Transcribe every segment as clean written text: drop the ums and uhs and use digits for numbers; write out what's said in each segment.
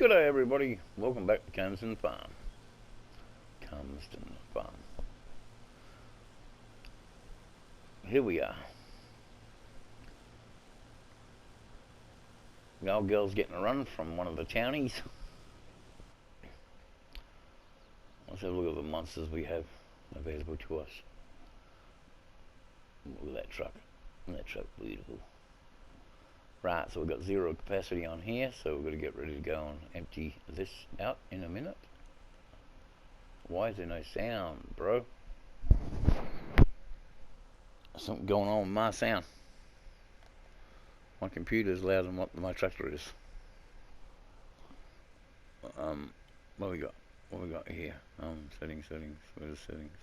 G'day everybody, welcome back to Cumston Farm. Here we are. The old girl's getting a run from one of the townies. Let's have a look at the monsters we have available to us. Look at that truck. Isn't that truck beautiful? Right, so we've got zero capacity on here, so we've got to get ready to go and empty this out in a minute. Why is there no sound, bro? Something going on with my sound. My computer's louder than what my tractor is. What we got? What we got here? Settings. Where's the settings?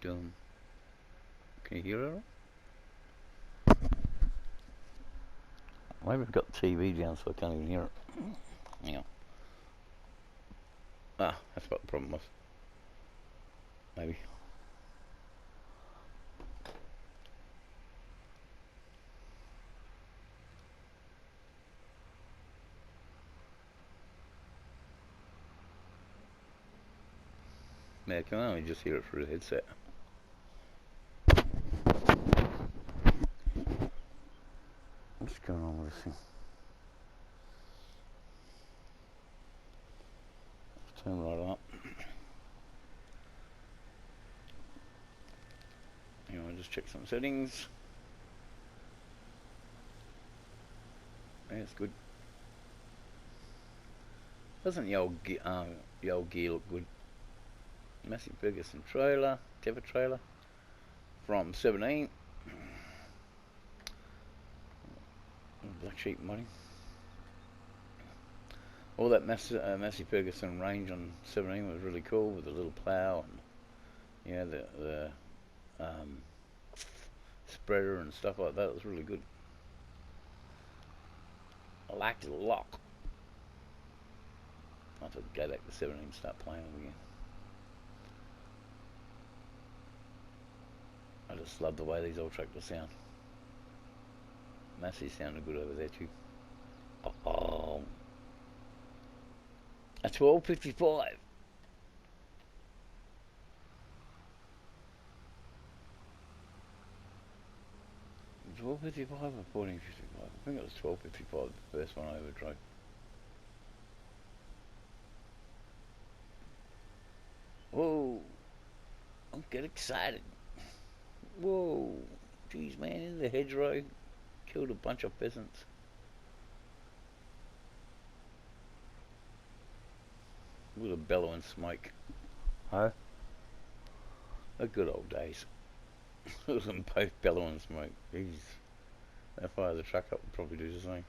Dum. Can you hear it all? Maybe I've got the TV down so I can't even hear it. Hang on. Ah, that's what the problem was. Maybe. Yeah, I can only just hear it through the headset. What's going on with this thing? Let's turn right up. Anyway, just check some settings. Yeah, it's good. Doesn't the old gear look good? Massey Ferguson trailer, Teva trailer from 17. Black Sheep modding. All that Massey Ferguson range on 17 was really cool with the little plough and yeah, the spreader and stuff like that. It was really good. I liked it a lot. I have to go back to 17 and start playing them again. I just love the way these old tractors sound. Massey sounded good over there too. Oh, a 1255. $12.55 or $14.55? I think it was $12.55, the first one I ever drove. Whoa, don't get excited. Whoa, geez man, in the hedgerow, killed a bunch of pheasants. With a bellowing smoke. Huh? The good old days. It was them both bellowing smoke. Jeez. If I fire the truck up, would probably do the same.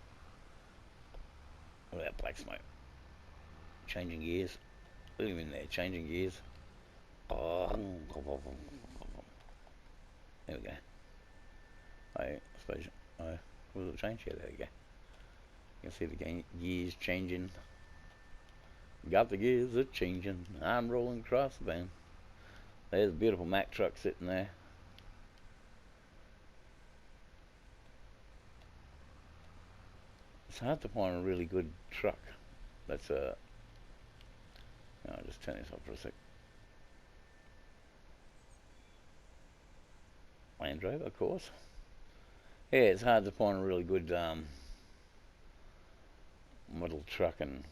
Look at that black smoke. Changing gears. Look at him in there, changing gears. Oh. There we go. I suppose. Will it change? Yeah, there we go. You can see the gears changing. Got the gears a changing. I'm rolling across the bend. There's a beautiful Mack truck sitting there. It's hard to find a really good truck. That's a. I'll just turn this off for a sec. Land Rover, of course. Yeah, it's hard to find a really good model truck, and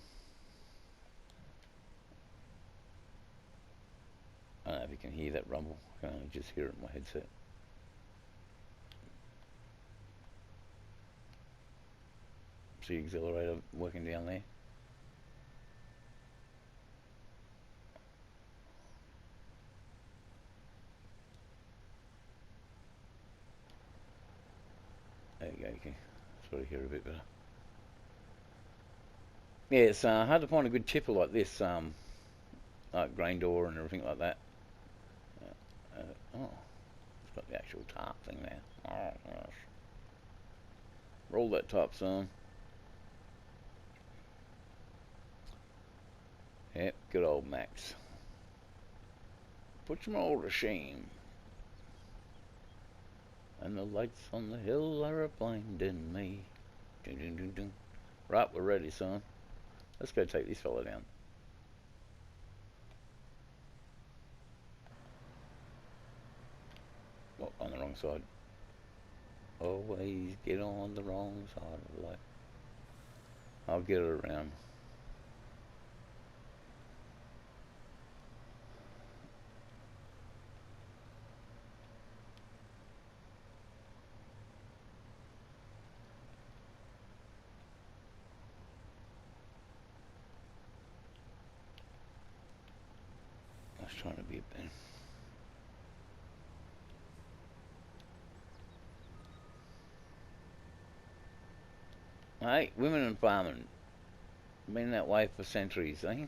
I don't know if you can hear that rumble. I can only just hear it in my headset. See the accelerator working down there. There you go, you can sort of hear a bit better. Yeah, it's hard to find a good tipper like this, like grain door and everything like that. Oh, it's got the actual tarp thing there. Oh, gosh. Roll that top, son. Yep, good old Max. Put them all to shame. And the lights on the hill are blinding me. Dun, dun, dun, dun. Right, we're ready, son. Let's go take this fella down. Oh, on the wrong side. Always get on the wrong side of life. I'll get it around. I was trying to be a bit. Hey, women and farming. Been that way for centuries, eh?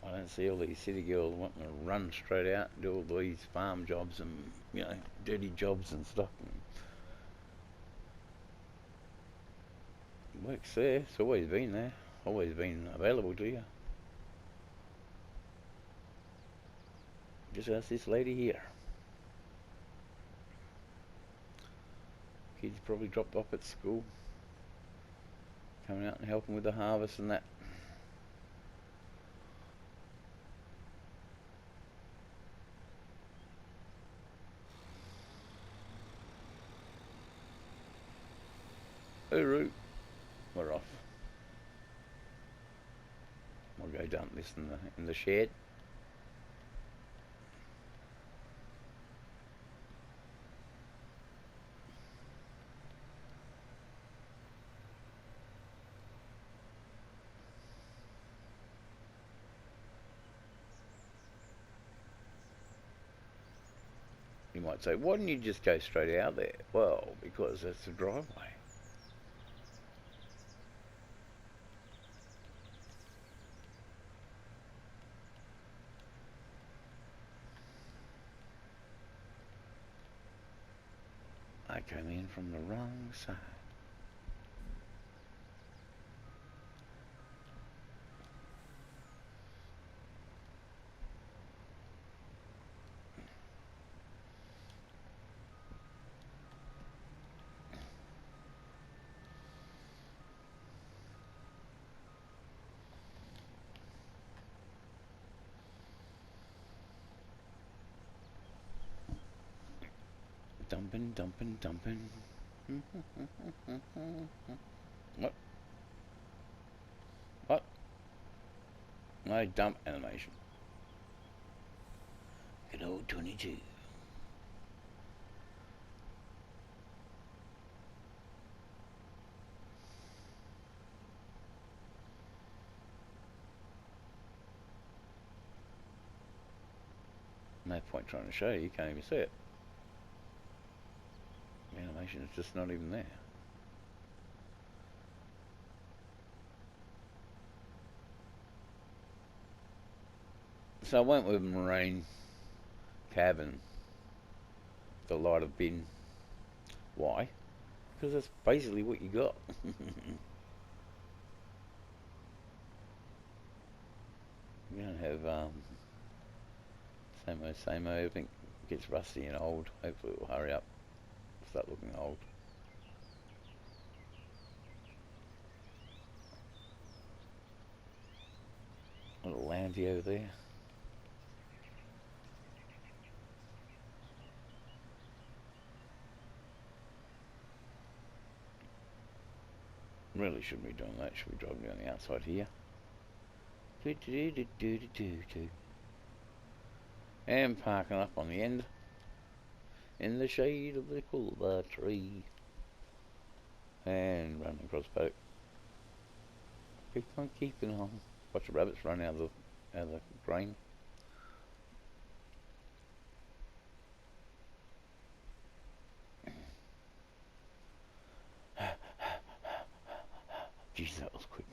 I don't see all these city girls wanting to run straight out and do all these farm jobs and, you know, dirty jobs and stuff. And work's there. It's always been there. Always been available to you. Just ask this lady here. Kids probably dropped off at school. Coming out and helping with the harvest and that. Hooroo. We're off. We'll go dump this in the shed. You might say, why didn't you just go straight out there? Well, because that's the driveway. I came in from the wrong side. Dumping, dumping, dumping. What? What? No dump animation. Good old 22. No point trying to show you can't even see it. The animation is just not even there. So I went with Marine Cabin, the light of bin. Why? Because that's basically what you got. You don't have same old. I think it gets rusty and old. Hopefully it will hurry up. Start looking old. Little landy over there. Really shouldn't be doing that. Should be driving down the outside here. And parking up on the end. In the shade of the coolbah tree. And running across the paddock. Keep on keeping on. Watch the rabbits run out of the grain. Jeez, that was quick.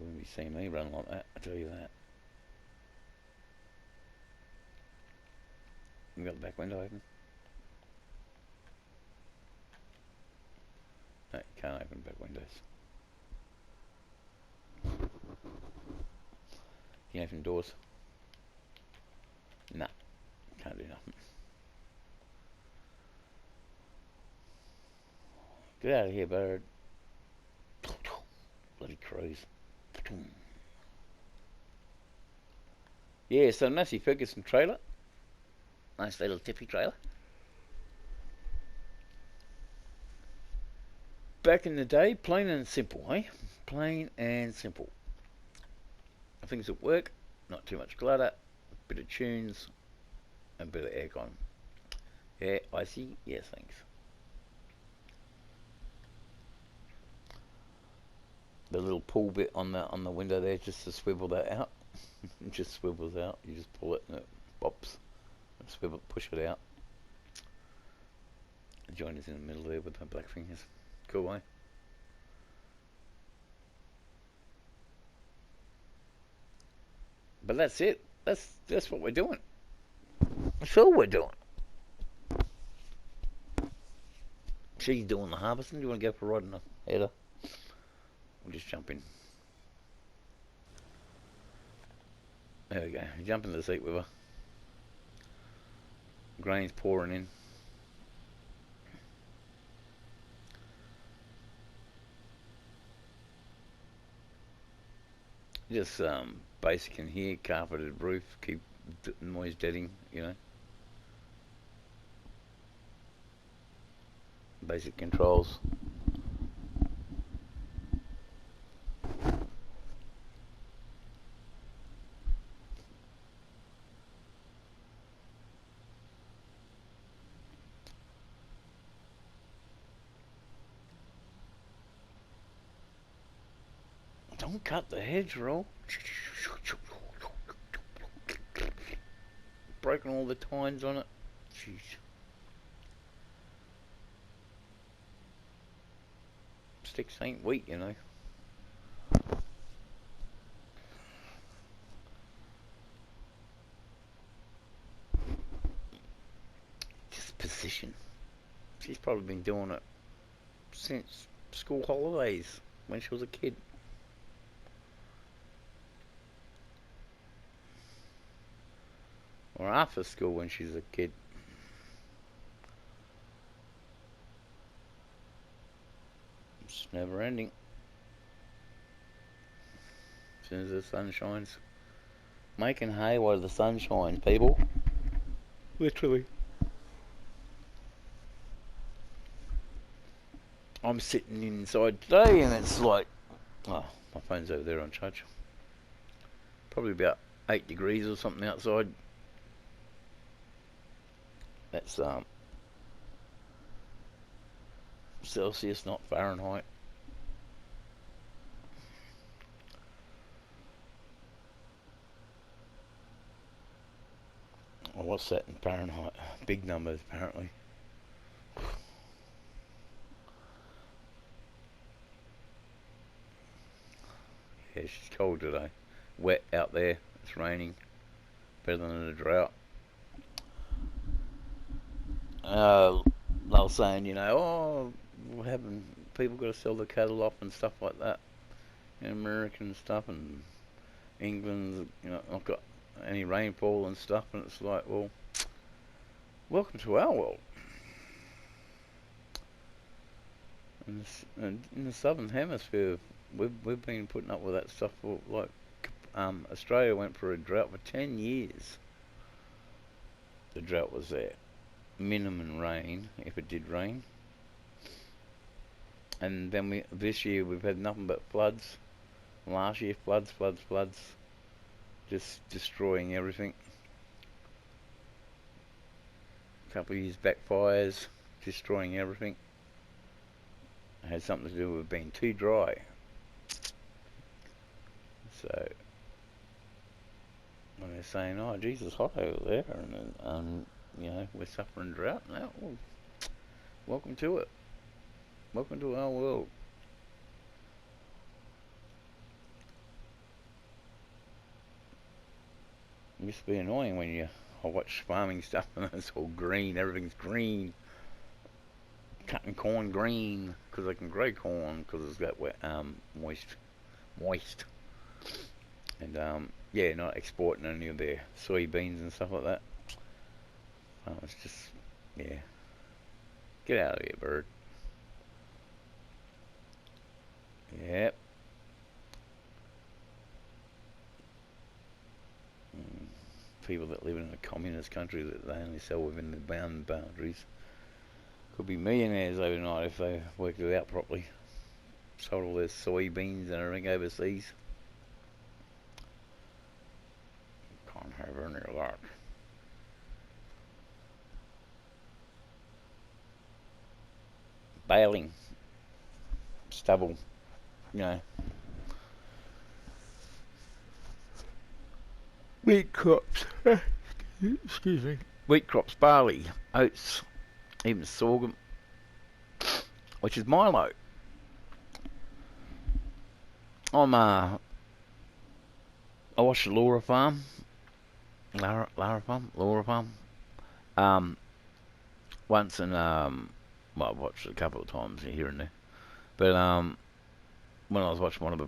You wouldn't be seeing me run like that, I tell you that. You got the back window open? No, you can't open back windows. You can open doors. Can't do nothing. Get out of here, bird. Bloody crows. Yeah, so Massey Ferguson trailer. Nice little tippy trailer. Back in the day, plain and simple, eh? Plain and simple. Things that work, not too much clutter, bit of tunes, and a bit of aircon. Yeah, icy? Yes, thanks. The little pull bit on the window there, just to swivel that out. It just swivels out. You just pull it and it pops. And swivel, push it out. The joint is in the middle there with the black fingers. Cool, eh? But that's it. That's what we're doing. That's all we're doing. She's doing the harvesting. Do you want to go for a ride in the header? We'll just jump in. There we go. Jump in the seat with her. Grain's pouring in. Just basic in here, carpeted roof, keep noise deadening, you know. Basic controls. Don't cut the hedgerow. Broken all the tines on it. Jeez. Sticks ain't wheat, you know. Just position. She's probably been doing it since school holidays when she was a kid. Or after school when she's a kid. It's never ending. As soon as the sun shines. Making hay while the sun shines, people. Literally. I'm sitting inside today and it's like, oh, my phone's over there on charge. Probably about 8 degrees or something outside. That's Celsius, not Fahrenheit. Well, what's that in Fahrenheit? Big numbers, apparently. Yeah, she's cold today. Wet out there. It's raining. Better than a drought. They were saying, you know, oh, what happened? People got to sell the cattle off and stuff like that. In America and stuff, and England's, you know, not got any rainfall and stuff, and it's like, well, welcome to our world. In the southern hemisphere, we've been putting up with that stuff for like, Australia went for a drought for 10 years. The drought was there. Minimum rain, if it did rain. And then this year we've had nothing but floods. Last year, floods. Just destroying everything. A couple of years back, fires, destroying everything. It had something to do with being too dry. So, when they're saying, oh, Jesus, hot over there, and you know, we're suffering drought now, well, welcome to it. Welcome to our world. It used to be annoying when I watch farming stuff and it's all green, everything's green. Cutting corn green, because I can grow corn, because it's got wet, moist. And, yeah, not exporting any of their soybeans and stuff like that. Oh, it's just, yeah. Get out of here, bird. Yep. Mm. People that live in a communist country that they only sell within the boundaries could be millionaires overnight if they worked it out properly. Sold all their soybeans and everything overseas. Can't have any of that. Baling. Stubble. You know. Wheat crops. Excuse me. Wheat crops, barley, oats, even sorghum, which is Milo. I watched the Laura Farm. Laura Farm. Um, once and well, I've watched it a couple of times here and there. But when I was watching one of the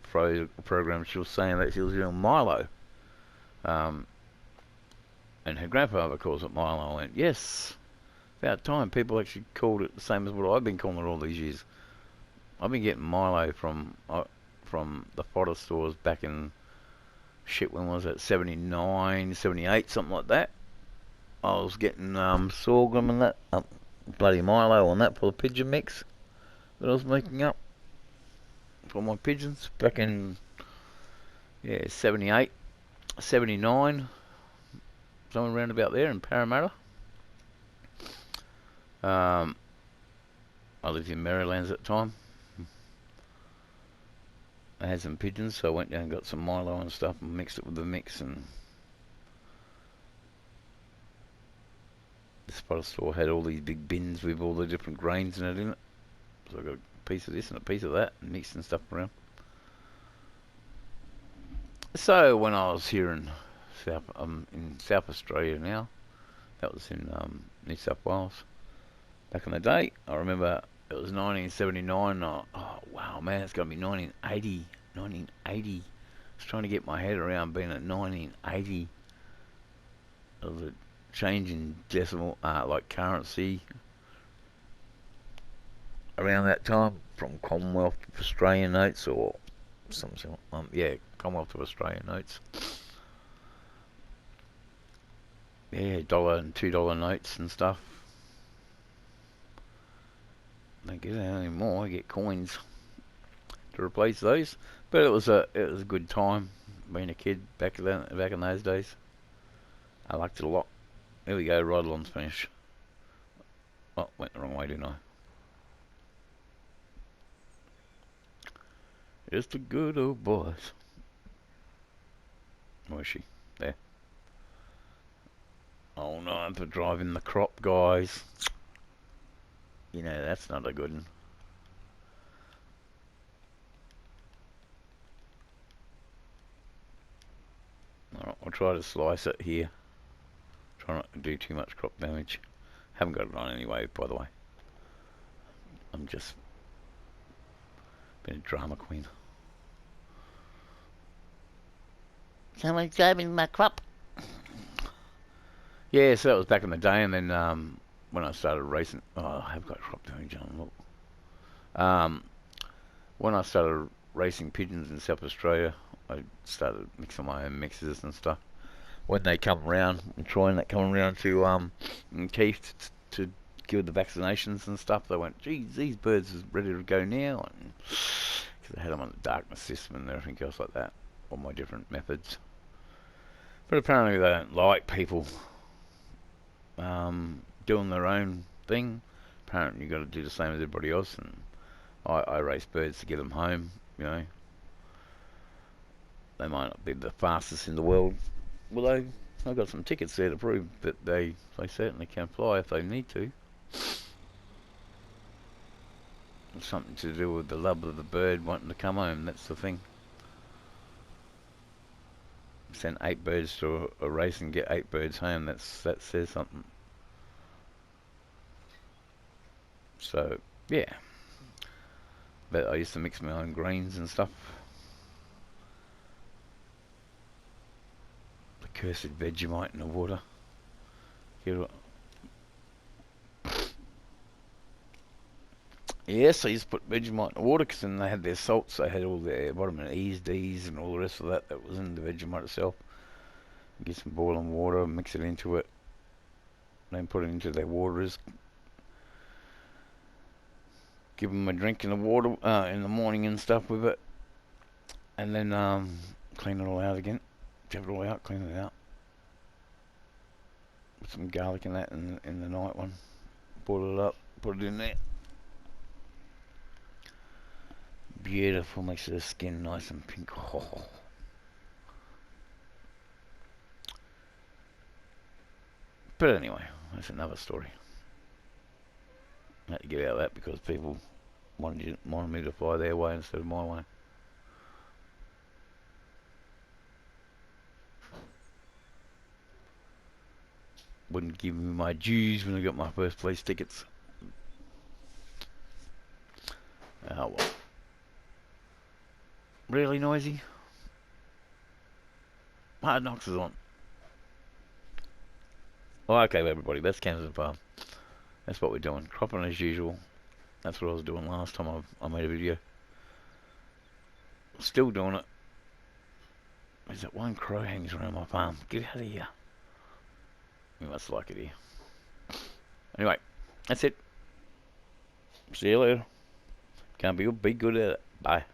programs, she was saying that she was doing Milo. And her grandfather calls it Milo. I went, yes, about time people actually called it the same as what I've been calling it all these years. I've been getting Milo from the fodder stores back in, shit, when was it, 79, 78, something like that. I was getting sorghum and that, bloody Milo on that for the pigeon mix that I was making up for my pigeons back in, yeah, 78, 79, somewhere around about there in Parramatta. I lived in Marylands at the time. I had some pigeons, so I went down and got some Milo and stuff and mixed it with the mix, and the spotter store had all these big bins with all the different grains and it in it. So I got a piece of this and a piece of that and mixing stuff around. So when I was here in South Australia now, that was in New South Wales. Back in the day, I remember it was 1979. Oh wow, man, it's going to be 1980. 1980. I was trying to get my head around being at 1980. It was a change in decimal, like currency, around that time, from Commonwealth of Australian notes or something. Yeah, Commonwealth of Australian notes. Yeah, $1 and $2 notes and stuff. Don't get that anymore. I get coins to replace those. But it was a good time being a kid back in those days. I liked it a lot. Here we go, Ride-along's finished. Oh, went the wrong way, didn't I? Just the good old boys. Where is she? There. Oh no, I'm for driving the crop, guys. You know, that's not a good one. Alright, I'll try to slice it here. Try not to do too much crop damage. Haven't got it on anyway, by the way. I'm just been a drama queen. Someone's driving my crop. Yeah, so that was back in the day, and then when I started racing, oh, I have got crop damage on. Look, when I started racing pigeons in South Australia, I started mixing my own mixes and stuff. When they come round, and trying that coming round to Keith to give the vaccinations and stuff, they went, geez, these birds are ready to go now, and because I had them on the darkness system and everything else like that, all my different methods. But apparently they don't like people doing their own thing. Apparently you've got to do the same as everybody else, and I race birds to get them home, you know. They might not be the fastest in the world, although I've got some tickets there to prove that they certainly can fly if they need to. It's something to do with the love of the bird wanting to come home, that's the thing. Send 8 birds to a race and get 8 birds home, that says something. So, yeah. But I used to mix my own greens and stuff. The cursed Vegemite in the water. Yes, I used to put Vegemite in the water because then they had their salts. They had all their vitamin E's, D's, and all the rest of that was in the Vegemite itself. Get some boiling water, mix it into it, then put it into their waters. Give them a drink in the water in the morning and stuff with it, and then clean it all out again. Tap it all out, clean it out. Put some garlic in that in the night one. Boil it up, put it in there. Beautiful, makes the skin nice and pink. Oh. But anyway, that's another story. I had to get out of that because people wanted me to fly their way instead of my way. Wouldn't give me my dues when I got my first place tickets. Oh well. Really noisy? Hard Knocks is on. Oh, okay, everybody, that's Camden Farm. That's what we're doing. Cropping as usual. That's what I was doing last time I made a video. Still doing it. There's that one crow hangs around my farm. Get out of here. You must like it here. Anyway, that's it. See you later. Can't be good at it. Bye.